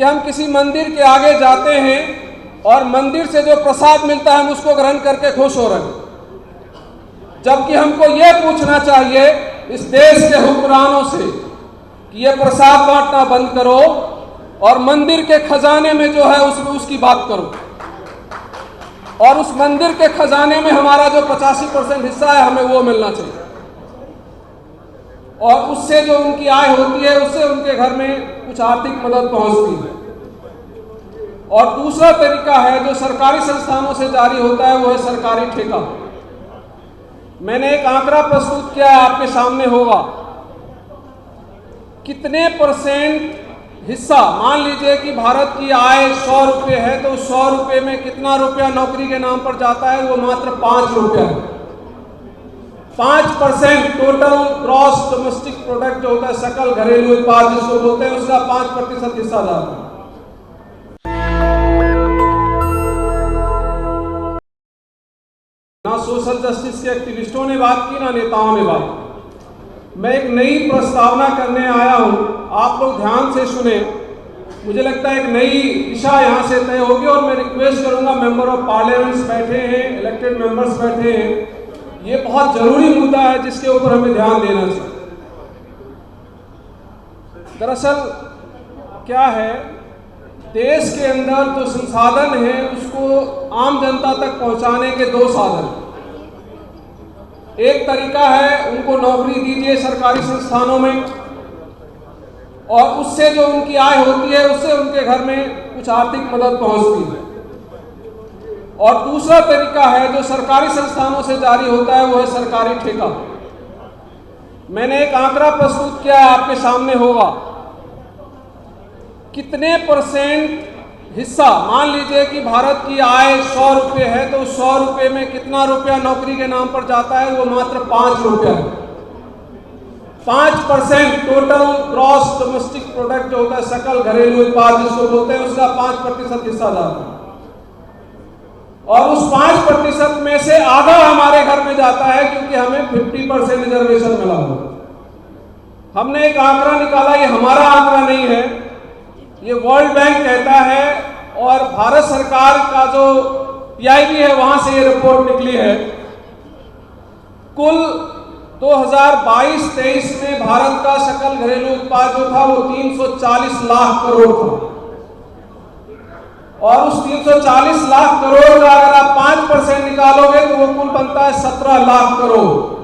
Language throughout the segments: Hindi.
कि हम किसी मंदिर के आगे जाते हैं और मंदिर से जो प्रसाद मिलता है हम उसको ग्रहण करके खुश हो रहे हैं, जबकि हमको ये पूछना चाहिए इस देश के हुक्मरानों से कि ये प्रसाद बांटना बंद करो और मंदिर के खजाने में जो है उसकी बात करो, और उस मंदिर के खजाने में हमारा जो 85% हिस्सा है हमें वो मिलना चाहिए, और उससे जो उनकी आय होती है उससे उनके घर में कुछ आर्थिक मदद पहुंचती है। और दूसरा तरीका है जो सरकारी संस्थानों से जारी होता है, वो है सरकारी ठेका। मैंने एक आंकड़ा प्रस्तुत किया है, आपके सामने होगा। कितने % हिस्सा, मान लीजिए कि भारत की आय 100 रुपये है, तो 100 रुपये में कितना रुपया नौकरी के नाम पर जाता है? वो मात्र 5 रुपया है। 5% टोटल ग्रॉस डोमेस्टिक प्रोडक्ट जो होता है, सकल घरेलू उत्पाद जिसको बोलते हैं, उसका 5% हिस्सा जाता है। ना सोशल जस्टिस के एक्टिविस्टों ने बात की, ना नेताओं ने बात की। मैं एक नई प्रस्तावना करने आया हूं, आप लोग ध्यान से सुने। मुझे लगता है एक नई दिशा यहां से तय होगी, और मैं रिक्वेस्ट करूंगा, मेंबर ऑफ पार्लियामेंट्स बैठे हैं, इलेक्टेड मेंबर्स बैठे हैं, ये बहुत जरूरी मुद्दा है जिसके ऊपर हमें ध्यान देना चाहिए। दरअसल क्या है, देश के अंदर जो संसाधन है उसको आम जनता तक पहुंचाने के 2 साधन। एक तरीका है उनको नौकरी दीजिए सरकारी संस्थानों में, और उससे जो उनकी आय होती है उससे उनके घर में कुछ आर्थिक मदद पहुंचती है। और दूसरा तरीका है जो सरकारी संस्थानों से जारी होता है, वो है सरकारी ठेका। मैंने एक आंकड़ा प्रस्तुत किया है, आपके सामने होगा। कितने % हिस्सा, मान लीजिए कि भारत की आय 100 रुपये है, तो 100 रुपये में कितना रुपया नौकरी के नाम पर जाता है? वो मात्र 5 रुपया है। 5% टोटल ग्रॉस डोमेस्टिक प्रोडक्ट जो होता है, सकल घरेलू उत्पाद जिसको बोलते हैं, उसका 5% हिस्सा जाता है। और उस 5% में से आधा हमारे घर में जाता है, क्योंकि हमें 50% रिजर्वेशन मिला हुआ। हमने एक आंकड़ा निकाला, ये हमारा आंकड़ा नहीं है, ये वर्ल्ड बैंक कहता है, और भारत सरकार का जो PIB है वहां से ये रिपोर्ट निकली है। कुल 2022-23 में भारत का सकल घरेलू उत्पाद जो था वो 340 लाख करोड़ था, और उस 340 लाख करोड़ का अगर आप 5% निकालोगे तो वो कुल बनता है 17 लाख करोड़।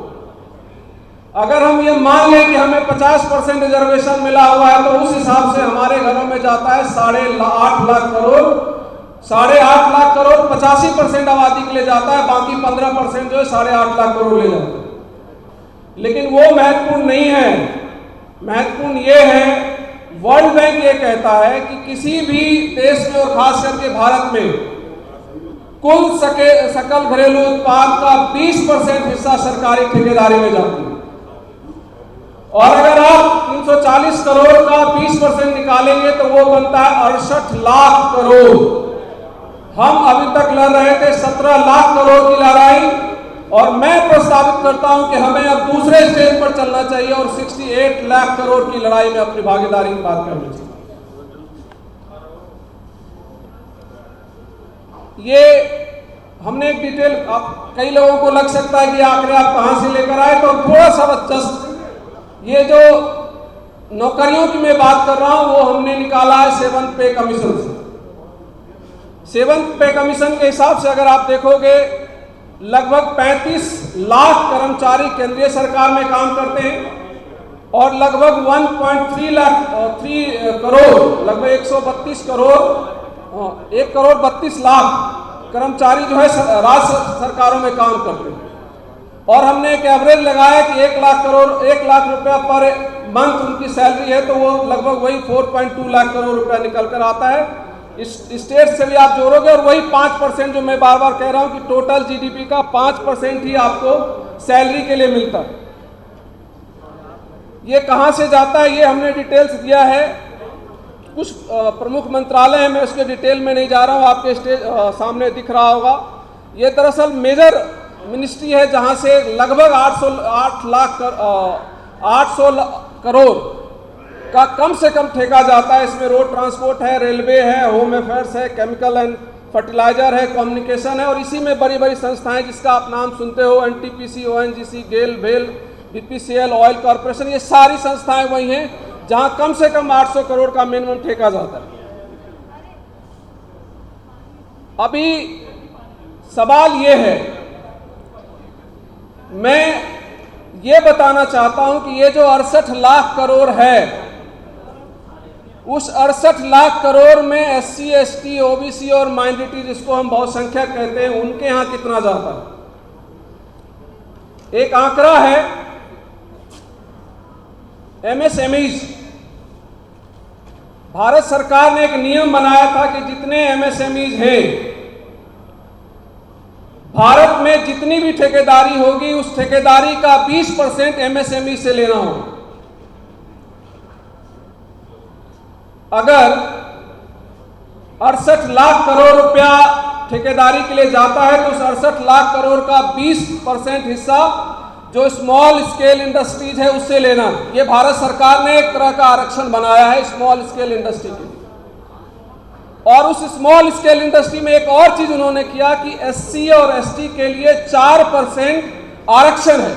अगर हम ये मान लें कि हमें 50% रिजर्वेशन मिला हुआ है, तो उस हिसाब से हमारे घरों में जाता है 8.5 लाख करोड़। 8.5 लाख करोड़ 85% आबादी के लिए जाता है, बाकी 15% जो है 8.5 लाख करोड़ ले जाता है। लेकिन वो महत्वपूर्ण नहीं है। महत्वपूर्ण ये है, वर्ल्ड बैंक ये कहता है कि किसी भी देश में और खास करके भारत में कुल सकल घरेलू उत्पाद का 20% हिस्सा सरकारी ठेकेदारी में जाती है। और अगर आप 340 करोड़ का 20% निकालेंगे तो वो बनता है 68 लाख करोड़। हम अभी तक लड़ रहे थे 17 लाख करोड़ की लड़ाई, और मैं प्रस्तावित करता हूं कि हमें अब दूसरे स्टेज पर चलना चाहिए और 68 लाख करोड़ की लड़ाई में अपनी भागीदारी की बात करनी चाहिए। ये हमने एक डिटेल, कई लोगों को लग सकता है कि आंकड़े आप कहां से लेकर आए, तो थोड़ा सा जस्ट ये जो नौकरियों की मैं बात कर रहा हूं वो हमने निकाला है 7th पे कमीशन से। 7th पे कमीशन के हिसाब से अगर आप देखोगे, लगभग 35 लाख कर्मचारी केंद्रीय सरकार में काम करते हैं, और लगभग 1.3 करोड़, लगभग 132 करोड़, 1 करोड़ 32 लाख कर्मचारी जो है राज्य सरकारों में काम करते हैं। और हमने एक एवरेज लगाया कि 1 लाख रुपया पर मंथ उनकी सैलरी है, तो वो लगभग वही 4.2 लाख करोड़ रुपया निकल कर आता है। इस स्टेट से भी आप जोड़ोगे, और वही 5% जो मैं बार बार कह रहा हूं कि टोटल GDP का 5% ही आपको सैलरी के लिए मिलता है। ये कहां से जाता है ये हमने डिटेल्स दिया है। कुछ प्रमुख मंत्रालय है, मैं उसके डिटेल में नहीं जा रहा हूं, आपके सामने दिख रहा होगा। ये दरअसल मेजर मिनिस्ट्री है जहां से लगभग 800 करोड़ का कम से कम ठेका जाता है। इसमें रोड ट्रांसपोर्ट है, रेलवे है, होम अफेयर्स है, केमिकल एंड फर्टिलाइजर है, कम्युनिकेशन है, और इसी में बड़ी बड़ी संस्थाएं जिसका आप नाम सुनते हो, एनटीपीसी, ओएनजीसी, गेल, भेल, बीपीसीएल, ऑयल कॉरपोरेशन, ये सारी संस्थाएं वही हैं जहां कम से कम 800 करोड़ का मिनिमम ठेका जाता है। अभी सवाल ये है, मैं ये बताना चाहता हूं कि ये जो 68 लाख करोड़ है, उस 68 लाख करोड़ में एससी, एसटी, ओबीसी और माइनॉरिटी, जिसको हम बहुसंख्यक कहते हैं, उनके यहां कितना जाता है? एक आंकड़ा है एमएसएमईज। भारत सरकार ने एक नियम बनाया था कि जितने एमएसएमईज हैं, भारत में जितनी भी ठेकेदारी होगी, उस ठेकेदारी का 20% एमएसएमई से लेना होगा। अगर 68 लाख करोड़ रुपया ठेकेदारी के लिए जाता है तो उस 68 लाख करोड़ का 20% हिस्सा जो स्मॉल स्केल इंडस्ट्रीज है उससे लेना। ये भारत सरकार ने एक तरह का आरक्षण बनाया है स्मॉल स्केल इंडस्ट्री के लिए। और उस स्मॉल स्केल इंडस्ट्री में एक और चीज उन्होंने किया कि एससी और एसटी के लिए 4% आरक्षण है।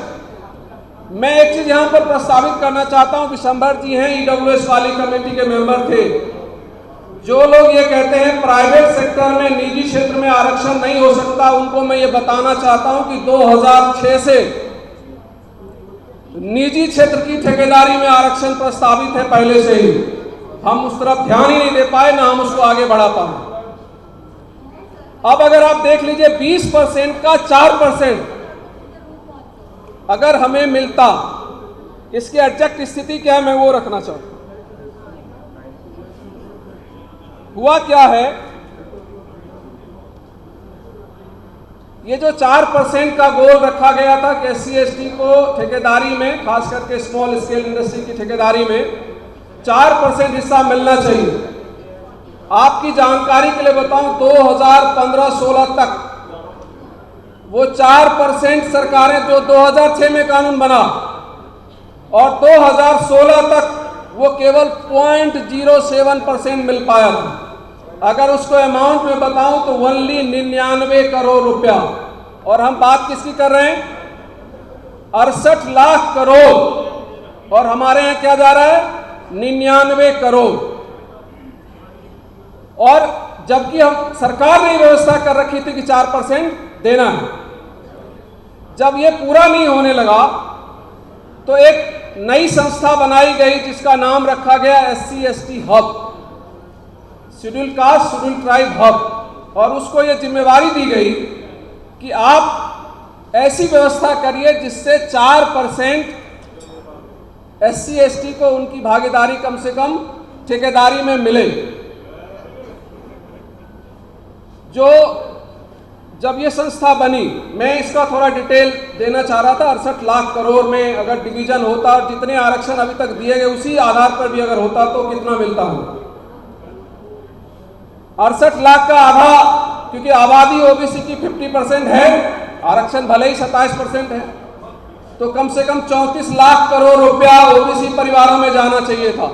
मैं एक चीज यहां पर प्रस्तावित करना चाहता हूं, विशंबर जी हैं, ईडब्ल्यूएस वाली कमेटी के मेंबर थे। जो लोग ये कहते हैं प्राइवेट सेक्टर में, निजी क्षेत्र में आरक्षण नहीं हो सकता, उनको मैं ये बताना चाहता हूं कि 2006 से निजी क्षेत्र की ठेकेदारी में आरक्षण प्रस्तावित है पहले से ही। हम उस तरफ ध्यान ही नहीं दे पाए, ना हम उसको आगे बढ़ा पाए। अब अगर आप देख लीजिए 20% का 4% अगर हमें मिलता, इसकी एग्जैक्ट स्थिति क्या है मैं वो रखना चाहता हूं। हुआ क्या है, ये जो 4% का गोल रखा गया था कि एससी एसटी को ठेकेदारी में, खास करके स्मॉल स्केल इंडस्ट्री की ठेकेदारी में 4% हिस्सा मिलना चाहिए। आपकी जानकारी के लिए बताऊं, 2015-16 तक वो 4% सरकारें, जो 2006 में कानून बना, और 2016 तक वो केवल 0.07% मिल पाया था। अगर उसको अमाउंट में बताऊं तो ओनली 99 करोड़ रुपया। और हम बात किसकी कर रहे हैं? 68 लाख करोड़, और हमारे यहां क्या जा रहा है? 99 करोड़। और जबकि हम सरकार ने व्यवस्था कर रखी थी कि 4% देना है। जब ये पूरा नहीं होने लगा तो एक नई संस्था बनाई गई जिसका नाम रखा गया SC ST hub, schedule caste schedule tribe hub. और उसको ये जिम्मेवारी दी गई कि आप ऐसी व्यवस्था करिए जिससे 4% एससी एसटी को उनकी भागीदारी कम से कम ठेकेदारी में मिले। जो जब ये संस्था बनी, मैं इसका थोड़ा डिटेल देना चाह रहा था। 68 लाख करोड़ में अगर डिवीजन होता और जितने आरक्षण अभी तक दिए गए उसी आधार पर भी अगर होता तो कितना मिलता हो? 68 लाख का आधा, क्योंकि आबादी ओबीसी की 50% है, आरक्षण भले ही 27% है, तो कम से कम 34 लाख करोड़ रुपया ओबीसी परिवारों में जाना चाहिए था।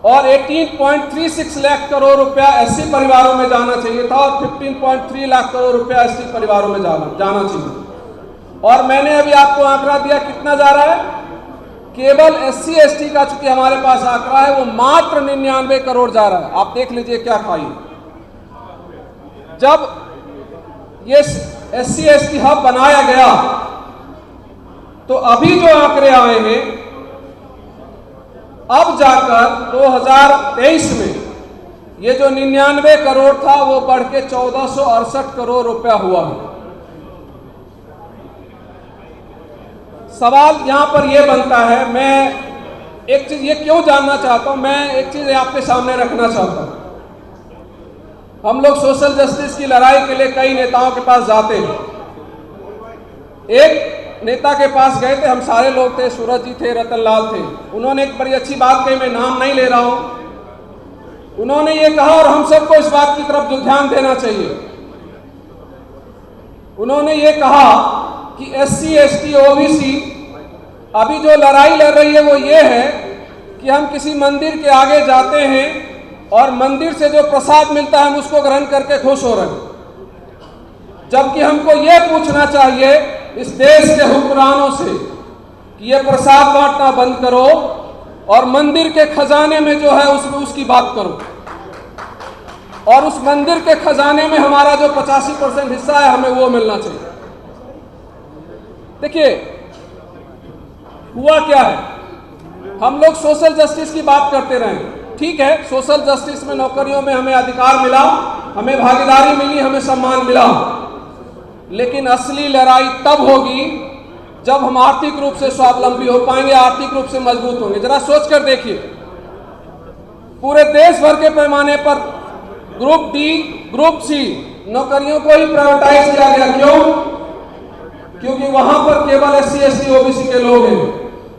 और 18.36 लाख करोड़ रुपया एससी परिवारों में जाना चाहिए था, और 15.3 लाख करोड़ रुपया एसटी परिवारों में जाना चाहिए। और मैंने अभी आपको आंकड़ा दिया कितना जा रहा है। केवल एससी एसटी का चूंकि हमारे पास आंकड़ा है वो मात्र 99 करोड़ जा रहा है। आप देख लीजिए क्या खाई। जब ये एससी एसटी हब बनाया गया तो अभी जो आंकड़े आए हैं, अब जाकर 2023 में ये जो 99 करोड़ था वो बढ़ के 1468 करोड़ रुपया हुआ है। सवाल यहां पर यह बनता है, मैं एक चीज ये क्यों जानना चाहता हूं, मैं एक चीज आपके सामने रखना चाहता हूं। हम लोग सोशल जस्टिस की लड़ाई के लिए कई नेताओं के पास जाते हैं। एक नेता के पास गए थे, हम सारे लोग थे, सूरज जी थे, रतन लाल थे। उन्होंने एक बड़ी अच्छी बात कही, मैं नाम नहीं ले रहा हूं। उन्होंने ये कहा, और हम सबको इस बात की तरफ जो ध्यान देना चाहिए, उन्होंने ये कहा कि एससी एसटी ओबीसी अभी जो लड़ाई लड़ रही है वो ये है कि हम किसी मंदिर के आगे जाते हैं और मंदिर से जो प्रसाद मिलता है हम उसको ग्रहण करके खुश हो रहे हैं, जबकि हमको ये पूछना चाहिए इस देश के हुक्मरानों से कि ये प्रसाद बांटना बंद करो और मंदिर के खजाने में जो है उसमें उसकी बात करो, और उस मंदिर के खजाने में हमारा जो 85% हिस्सा है हमें वो मिलना चाहिए। देखिए हुआ क्या है, हम लोग सोशल जस्टिस की बात करते रहे, ठीक है, सोशल जस्टिस में नौकरियों में हमें अधिकार मिला, हमें भागीदारी मिली, हमें सम्मान मिला, लेकिन असली लड़ाई तब होगी जब हम आर्थिक रूप से स्वावलंबी हो पाएंगे, आर्थिक रूप से मजबूत होंगे। जरा सोच कर देखिए, पूरे देश भर के पैमाने पर ग्रुप डी, ग्रुप सी नौकरियों को ही प्राइवेटाइज किया गया। क्यों? क्योंकि वहां पर केवल SC ST OBC के लोग हैं,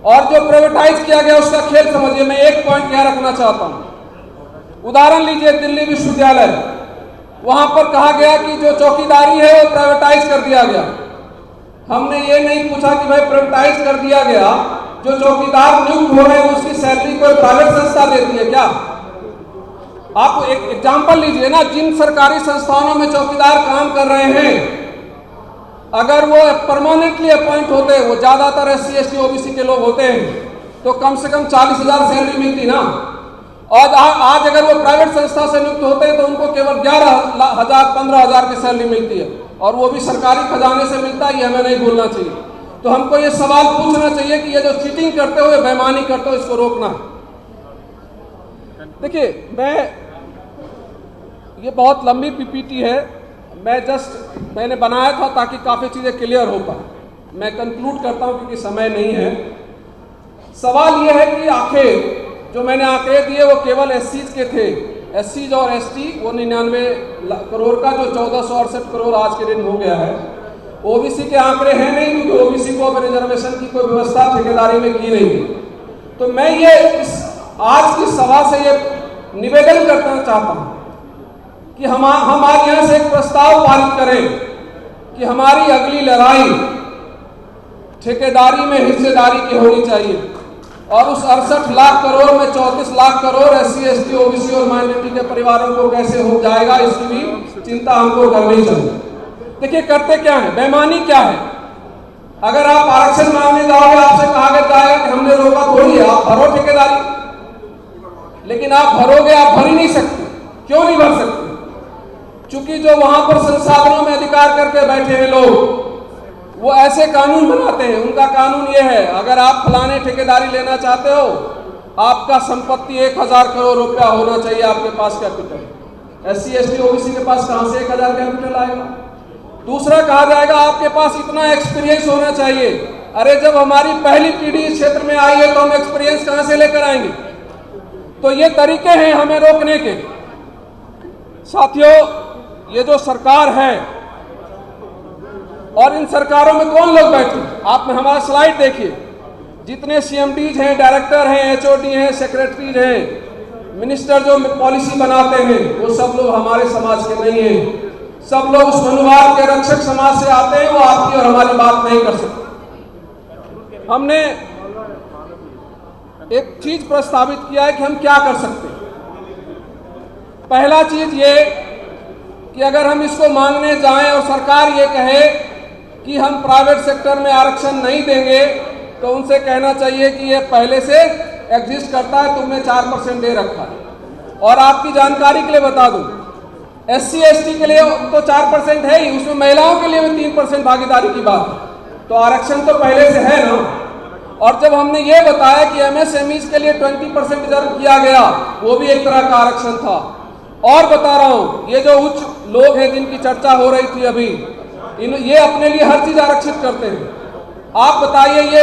और जो प्राइवेटाइज किया गया उसका खेल समझिए। मैं एक पॉइंट यहाँ रखना चाहता हूं, उदाहरण लीजिए दिल्ली विश्वविद्यालय, वहां पर कहा गया कि जो चौकीदारी है वो प्राइवेटाइज कर दिया गया। हमने ये नहीं पूछा कि भाई प्राइवेटाइज कर दिया गया, जो चौकीदार नियुक्त हो रहे हैं उसकी सैलरी कोई प्राइवेट संस्था देती है क्या? आप एक एग्जाम्पल लीजिए ना, जिन सरकारी संस्थानों में चौकीदार काम कर रहे हैं, अगर वो परमानेंटली अपॉइंट होते, वो ज्यादातर SC ST OBC के लोग होते हैं, तो कम से कम 40,000 सैलरी मिलती ना। और आज अगर वो प्राइवेट संस्था से नियुक्त होते हैं तो उनको केवल 11,000 15,000 की सैलरी मिलती है, और वो भी सरकारी खजाने से मिलता है, ये हमें नहीं भूलना चाहिए। तो हमको ये सवाल पूछना चाहिए कि ये जो चीटिंग करते हो, बेईमानी करते हो, इसको रोकना। देखिए ये बहुत लंबी PPT है, मैंने बनाया था ताकि काफ़ी चीज़ें क्लियर हो पाए। मैं कंक्लूड करता हूं क्योंकि समय नहीं है। सवाल ये है कि आखिर जो मैंने आंकड़े दिए वो केवल SCs के थे, SCs और ST वो 99 करोड़ का जो 1468 करोड़ आज के दिन हो गया है। OBC के आंकड़े हैं नहीं, क्योंकि OBC को रिजर्वेशन की कोई व्यवस्था ठेकेदारी में की नहीं थी। तो मैं ये आज की सभा से ये निवेदन करना चाहता हूँ कि हम आज यहाँ से एक प्रस्ताव पारित करें कि हमारी अगली लड़ाई ठेकेदारी में हिस्सेदारी की होनी चाहिए, और उस 68 लाख करोड़ में 34 lakh crore SC ST OBC और माइनॉरिटी के परिवारों को कैसे हो जाएगा, इसकी भी चिंता हमको करनी चाहिए। देखिए करते क्या है, बेईमानी क्या है। अगर आप आरक्षण मांगने जाओगे, आपसे कहा जाएगा कि हमने रोका थोड़ी है, आप भरो ठेकेदारी, लेकिन आप भरोगे, आप भर ही नहीं सकते। क्यों नहीं भर सकते? चूंकि जो वहां पर संसाधनों में अधिकार करके बैठे हैं लोग, वो ऐसे कानून बनाते हैं। उनका कानून ये है, अगर आप फलाने ठेकेदारी लेना चाहते हो, आपका संपत्ति 1000 करोड़ रुपया होना चाहिए आपके पास कैपिटल। SC ST OBC के पास कहां से 1000 कैपिटल आएगा? दूसरा कहा जाएगा आपके पास इतना एक्सपीरियंस होना चाहिए। अरे जब हमारी पहली पीढ़ी इस क्षेत्र में आई है तो हम एक्सपीरियंस कहां से लेकर आएंगे? तो ये तरीके हैं हमें रोकने के। साथियों, ये जो सरकार है, और इन सरकारों में कौन लोग बैठे, आप में हमारा स्लाइड देखिए, जितने CMDs हैं, डायरेक्टर हैं, HOD हैं, सेक्रेटरीज हैं, मिनिस्टर जो पॉलिसी बनाते हैं, वो सब लोग हमारे समाज के नहीं हैं। सब लोग उस अनुवाद के रक्षक समाज से आते हैं, वो आपकी और हमारी बात नहीं कर सकते। हमने एक चीज प्रस्तावित किया है कि हम क्या कर सकते हैं। पहला चीज ये कि अगर हम इसको मांगने जाएं और सरकार ये कहे कि हम प्राइवेट सेक्टर में आरक्षण नहीं देंगे, तो उनसे कहना चाहिए कि ये पहले से एग्जिस्ट करता है, तुमने 4% दे रखा है। और आपकी जानकारी के लिए बता दूं, SC ST के लिए तो 4% है ही, उसमें महिलाओं के लिए भी 3% भागीदारी की बात है, तो आरक्षण तो पहले से है ना। और जब हमने ये बताया कि MSMEs के लिए 20% रिजर्व किया गया, वो भी एक तरह का आरक्षण था। और बता रहा हूं, ये जो उच्च लोग हैं जिनकी चर्चा हो रही थी अभी, ये अपने लिए हर चीज आरक्षित करते हैं। आप बताइए, ये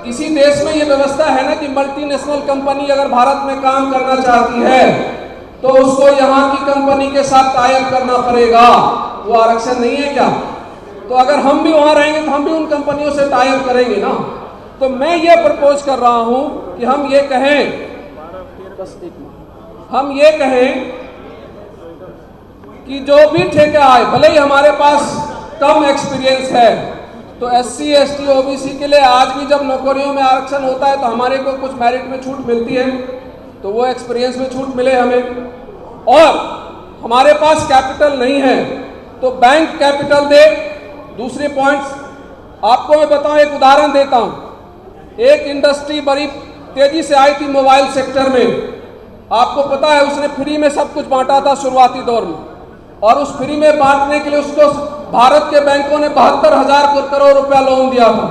इसी देश में ये व्यवस्था है ना कि मल्टीनेशनल कंपनी अगर भारत में काम करना चाहती है तो उसको यहाँ की कंपनी के साथ टाई अप करना पड़ेगा। वो आरक्षण नहीं है क्या? तो अगर हम भी वहां रहेंगे तो हम भी उन कंपनियों से टाई अप करेंगे ना। तो मैं ये प्रपोज कर रहा हूं कि हम ये कहें कि जो भी ठेका आए, भले ही हमारे पास कम एक्सपीरियंस है, तो SC ST OBC के लिए आज भी जब नौकरियों में आरक्षण होता है तो हमारे को कुछ मेरिट में छूट मिलती है, तो वो एक्सपीरियंस में छूट मिले हमें। और हमारे पास कैपिटल नहीं है तो बैंक कैपिटल दे। दूसरे पॉइंट्स आपको मैं बताऊं, एक उदाहरण देता हूं। एक इंडस्ट्री बड़ी तेजी से आई थी मोबाइल सेक्टर में, आपको पता है उसने फ्री में सब कुछ बांटा था शुरुआती दौर में, और उस फ्री में बांटने के लिए उसको भारत के बैंकों ने 72,000 करोड़ रुपया लोन दिया था,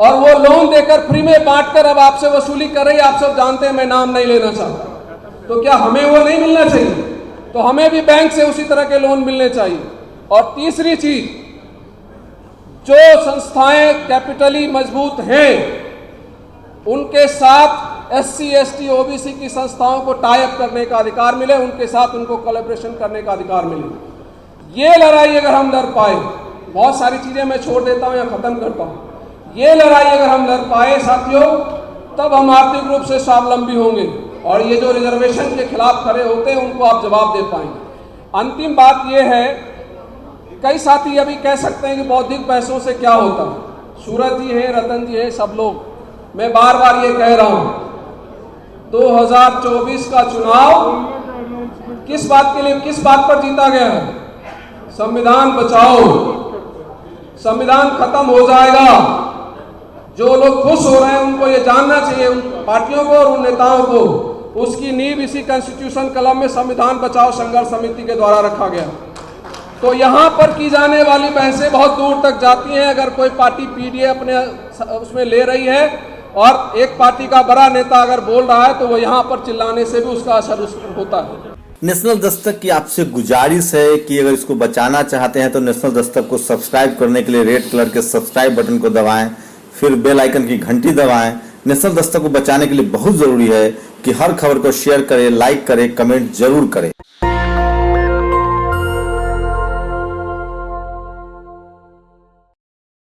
और वो लोन देकर फ्री में बांटकर अब आपसे वसूली कर रही है। आप सब जानते हैं, मैं नाम नहीं लेना चाहता। तो क्या हमें वो नहीं मिलना चाहिए? तो हमें भी बैंक से उसी तरह के लोन मिलने चाहिए। और तीसरी चीज, जो संस्थाएं कैपिटली मजबूत हैं उनके साथ SC ST OBC की संस्थाओं को टाई अप करने का अधिकार मिले, उनके साथ उनको कोलैबोरेशन करने का अधिकार मिले। ये लड़ाई अगर हम लड़ पाए, बहुत सारी चीजें मैं छोड़ देता हूं या खत्म करता हूं, ये लड़ाई अगर हम लड़ पाए साथियों, तब हम आर्थिक रूप से स्वावलंबी होंगे और ये जो रिजर्वेशन के खिलाफ खड़े होते हैं उनको आप जवाब दे पाएंगे। अंतिम बात ये है, कई साथी अभी कह सकते हैं कि बौद्धिक पैसों से क्या होता है। सूरज जी हैं, रतन जी हैं, सब लोग, मैं बार बार ये कह रहा हूं, 2024 का चुनाव किस बात के लिए, किस बात पर जीता गया है? संविधान बचाओ। संविधान खत्म हो जाएगा। जो लोग खुश हो रहे हैं उनको ये जानना चाहिए, उन पार्टियों को और उन नेताओं को, उसकी नींव इसी कॉन्स्टिट्यूशन कलम में संविधान बचाओ संघर्ष समिति के द्वारा रखा गया। तो यहाँ पर की जाने वाली बहसें बहुत दूर तक जाती हैं। अगर कोई पार्टी PDA अपने उसमें ले रही है और एक पार्टी का बड़ा नेता अगर बोल रहा है तो वो यहाँ पर चिल्लाने से भी उसका असर उस पर होता है। नेशनल दस्तक की आपसे गुजारिश है कि अगर इसको बचाना चाहते हैं तो नेशनल दस्तक को सब्सक्राइब करने के लिए रेड कलर के सब्सक्राइब बटन को दबाएं, फिर बेल आइकन की घंटी दबाएं। नेशनल दस्तक को बचाने के लिए बहुत जरूरी है कि हर खबर को शेयर करें, लाइक करें, कमेंट जरूर करें।